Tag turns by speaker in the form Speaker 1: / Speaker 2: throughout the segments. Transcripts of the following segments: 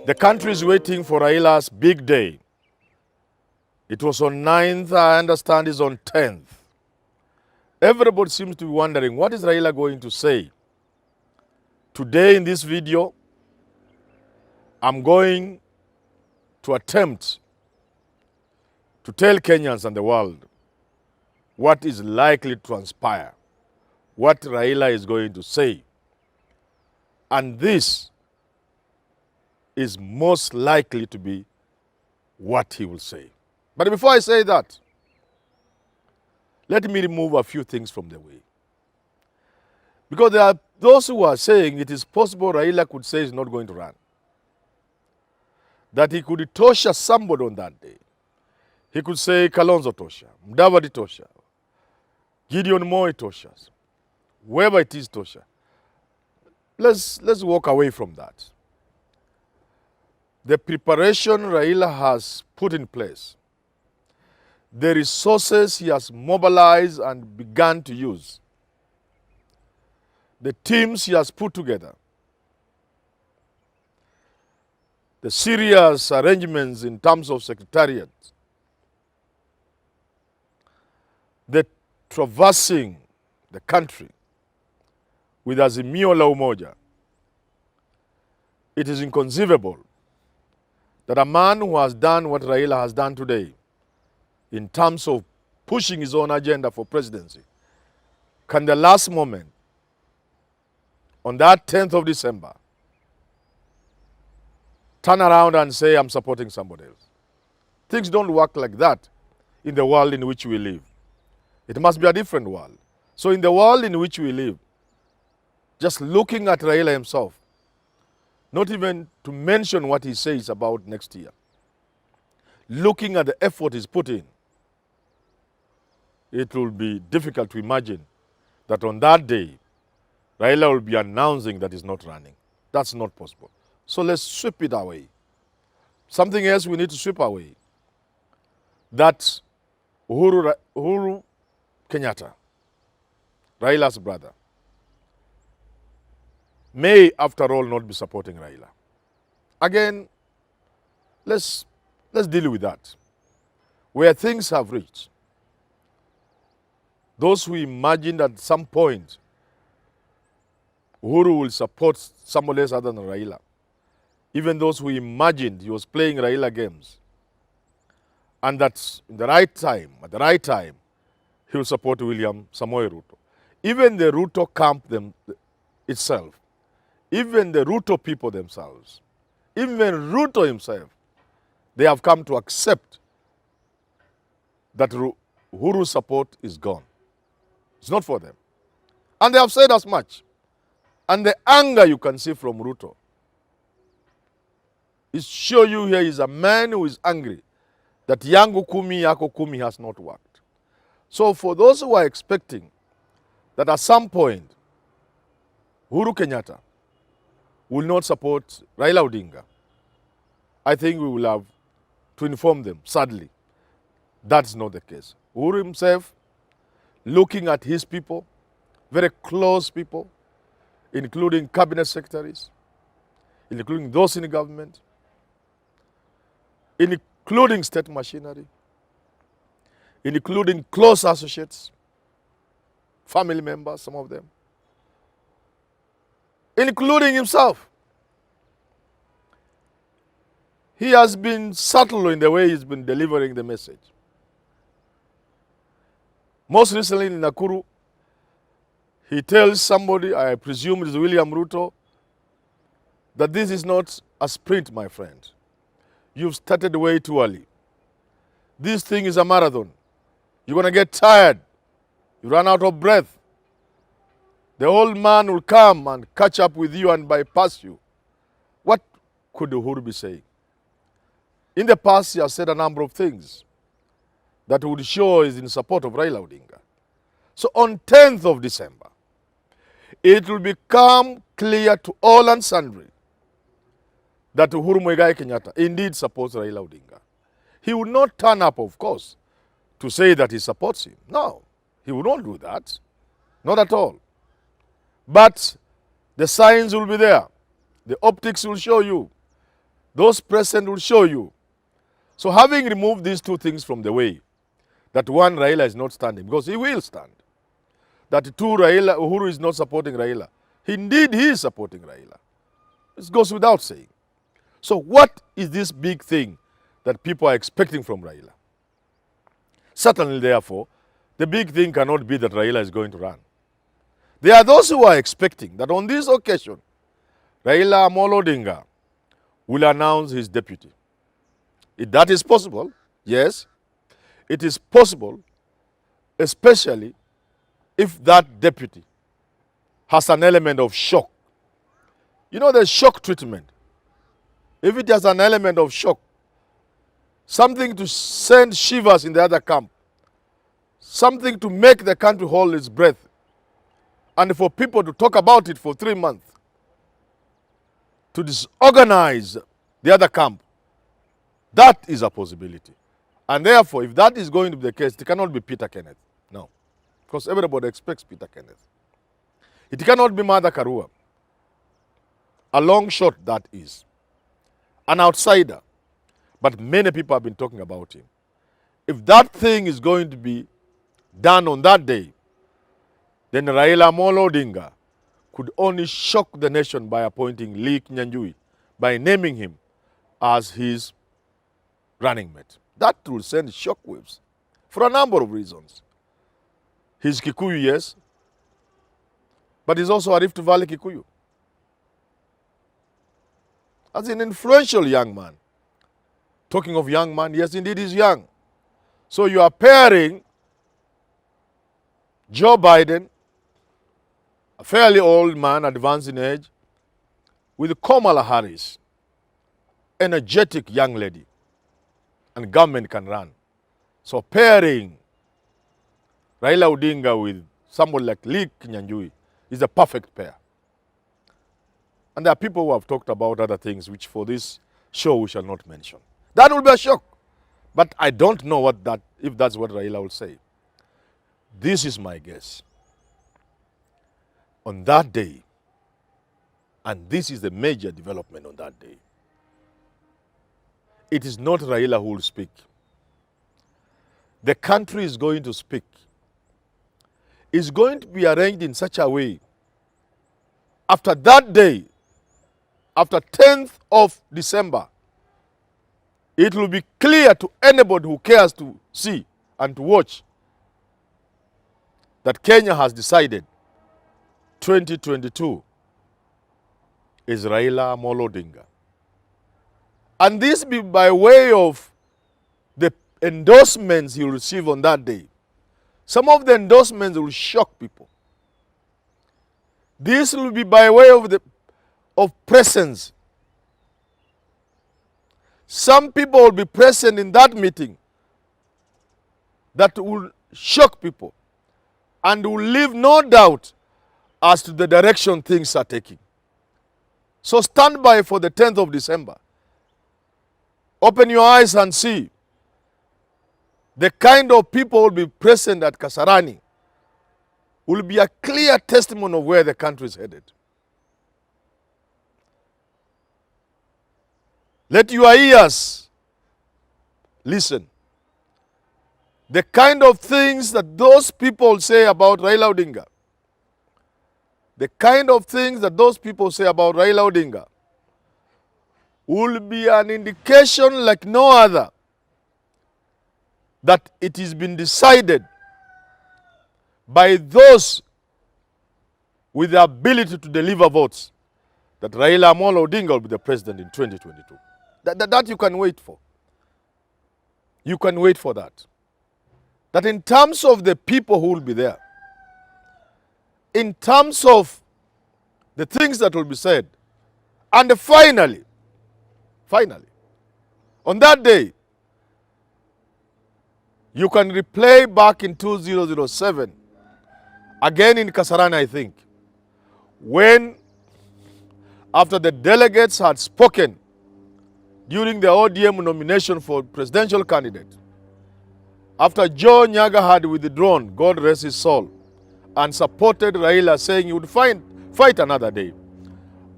Speaker 1: The country is waiting for Raila's big day. It was on 9th, I understand it's on 10th. Everybody seems to be wondering, what is Raila going to say? Today in this video, I'm going to attempt to tell Kenyans and the world what is likely to transpire, what Raila is going to say. And this is most likely to be what he will say. But before I say that, let me remove a few things from the way. Because there are those who are saying it is possible Raila could say he's not going to run. That he could tosha somebody on that day. He could say Kalonzo tosha, Mudavadi tosha, Gideon Moi toshas, whoever it is tosha. Let's walk away from that. The preparation Raila has put in place, the resources he has mobilized and begun to use, the teams he has put together, the serious arrangements in terms of secretariat, the traversing the country with Azimio la Umoja. It is inconceivable that a man who has done what Raila has done today in terms of pushing his own agenda for presidency can the last moment, on that 10th of December, turn around and say, I'm supporting somebody else. Things don't work like that in the world in which we live. It must be a different world. So in the world in which we live, just looking at Raila himself, not even to mention what he says about next year, looking at the effort he's put in, it will be difficult to imagine that on that day, Raila will be announcing that he's not running. That's not possible. So let's sweep it away. Something else we need to sweep away. That Uhuru Kenyatta, Raila's brother, may, after all, not be supporting Raila. Again, let's deal with that. Where things have reached, those who imagined at some point Uhuru will support somebody else other than Raila, even those who imagined he was playing Raila games, and that in the right time, at the right time, he will support William Samoei Ruto. Even the Ruto camp itself, even the Ruto people themselves, even Ruto himself, they have come to accept that Uhuru's support is gone. It's not for them. And they have said as much. And the anger you can see from Ruto is show you here is a man who is angry that yangu kumi yako kumi has not worked. So for those who are expecting that at some point Uhuru Kenyatta will not support Raila Odinga, I think we will have to inform them, sadly, that's not the case. Uhuru himself, looking at his people, very close people, including cabinet secretaries, including those in the government, including state machinery, including close associates, family members, some of them, including himself. He has been subtle in the way he's been delivering the message. Most recently in Nakuru, he tells somebody, I presume it is William Ruto, that this is not a sprint, my friend. You've started way too early. This thing is a marathon. You're going to get tired. You run out of breath. The old man will come and catch up with you and bypass you. What could Uhuru be saying? In the past, he has said a number of things that would show is in support of Raila Odinga. So on 10th of December, it will become clear to all and sundry that Uhuru Muigai Kenyatta indeed supports Raila Odinga. He would not turn up, of course, to say that he supports him. No, he would not do that. Not at all. But the signs will be there. The optics will show you Those present will show you. So having removed these two things from the way, that one, Raila is not standing, because he will stand. That two, Uhuru is not supporting Raila. Indeed, he is supporting Raila. This goes without saying. So what is this big thing that people are expecting from Raila? Certainly, therefore, the big thing cannot be that Raila is going to run. There are those who are expecting that on this occasion, Raila Amolo Odinga will announce his deputy. If that is possible, yes, it is possible, especially if that deputy has an element of shock. You know, the shock treatment. If it has an element of shock, something to send shivers in the other camp, something to make the country hold its breath, and for people to talk about it for 3 months, to disorganize the other camp, that is a possibility. And therefore, if that is going to be the case, it cannot be Peter Kenneth. No. Because everybody expects Peter Kenneth. It cannot be Martha Karua. A long shot, that is. An outsider. But many people have been talking about him. If that thing is going to be done on that day, then Raila Amolo Odinga could only shock the nation by appointing Lee Kinyanjui, by naming him as his running mate. That will send shockwaves for a number of reasons. He's Kikuyu, yes, but he's also a Rift Valley Kikuyu. As an influential young man. Talking of young man, yes, indeed he's young. So you are pairing Joe Biden, a fairly old man, advanced in age, with Kamala Harris, energetic young lady, and government can run. So pairing Raila Odinga with someone like Lee Kinyanjui is a perfect pair. And there are people who have talked about other things which for this show we shall not mention. That will be a shock. But I don't know if that's what Raila will say. This is my guess. On that day, and this is the major development on that day, it is not Raila who will speak. The country is going to speak. It's going to be arranged in such a way. After that day, after 10th of December, it will be clear to anybody who cares to see and to watch that Kenya has decided 2022 is Raila Amolo Odinga. And this be by way of the endorsements he will receive on that day. Some of the endorsements will shock people. This will be by way of presence. Some people will be present in that meeting that will shock people and will leave no doubt as to the direction things are taking. So stand by for the 10th of December. Open your eyes and see the kind of people will be present at Kasarani will be a clear testimony of where the country is headed. Let your ears listen. The kind of things that those people say about Raila Odinga, the kind of things that those people say about Raila Odinga will be an indication like no other that it has been decided by those with the ability to deliver votes that Raila Amolo Odinga will be the president in 2022. That you can wait for. You can wait for that. That in terms of the people who will be there, in terms of the things that will be said, and finally, on that day, you can replay back in 2007, again in Kasarani, I think, when after the delegates had spoken during the ODM nomination for presidential candidate, after Joe Nyaga had withdrawn, God rest his soul, and supported Raila saying he would fight another day.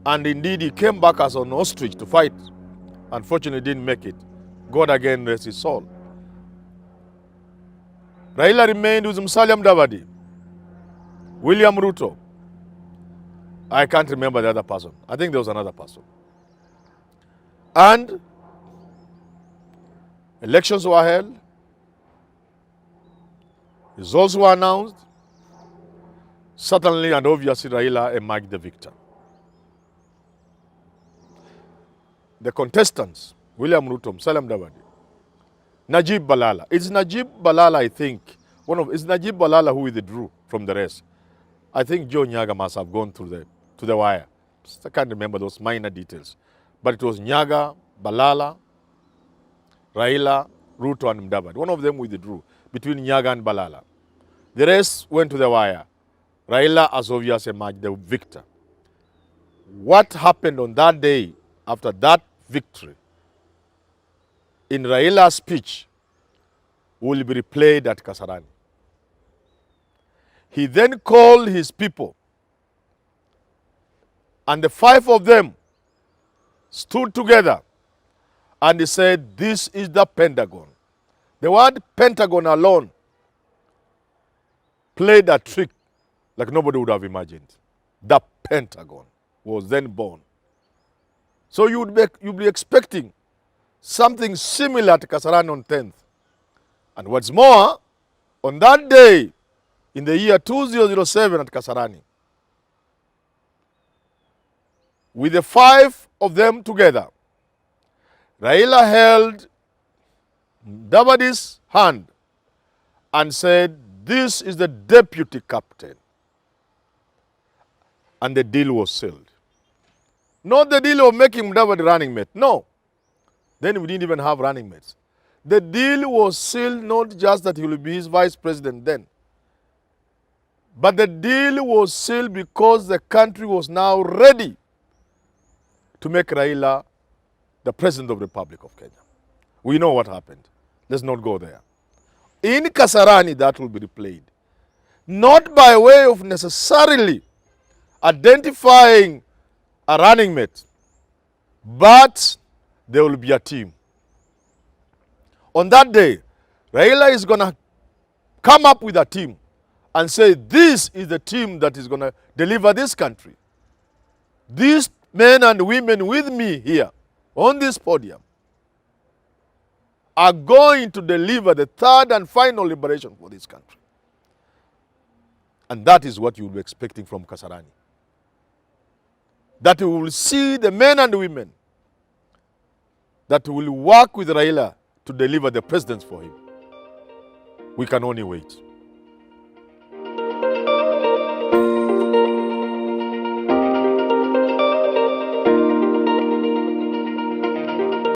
Speaker 1: And indeed he came back as an ostrich to fight Unfortunately, didn't make it. God again rest his soul. Raila remained with Musalia Mudavadi, William Ruto. I can't remember the other person. I think there was another person. And elections were held. Results were announced. Certainly and obviously Raila emerged the victor. The contestants, William Ruto, Musalia Mudavadi, Najib Balala. It's Najib Balala, I think. It's Najib Balala who withdrew from the race. I think Joe Nyaga must have gone to the wire. I can't remember those minor details. But it was Nyaga, Balala, Raila, Ruto and Mudavadi. One of them withdrew between Nyaga and Balala. The rest went to the wire. Raila, as obvious, emerged the victor. What happened on that day after that victory in Raila's speech will be replayed at Kasarani. He then called his people, and the 5 of them stood together and he said, this is the Pentagon. The word Pentagon alone played a trick like nobody would have imagined. The Pentagon was then born. So you'd be expecting something similar to Kasarani on 10th. And what's more, on that day, in the year 2007 at Kasarani, with the 5 of them together, Raila held Mudavadi's hand and said, this is the deputy captain. And the deal was sealed. Not the deal of making Mudavadi running mate. No. Then we didn't even have running mates. The deal was sealed, not just that he will be his vice president then, but the deal was sealed because the country was now ready to make Raila the president of the Republic of Kenya. We know what happened. Let's not go there. In Kasarani, that will be replayed. Not by way of necessarily identifying a running mate, but there will be a team. On that day, Raila is going to come up with a team and say, this is the team that is going to deliver this country. These men and women with me here on this podium are going to deliver the third and final liberation for this country. And that is what you will be expecting from Kasarani. That we will see the men and women that will work with Raila to deliver the presidents for him. We can only wait.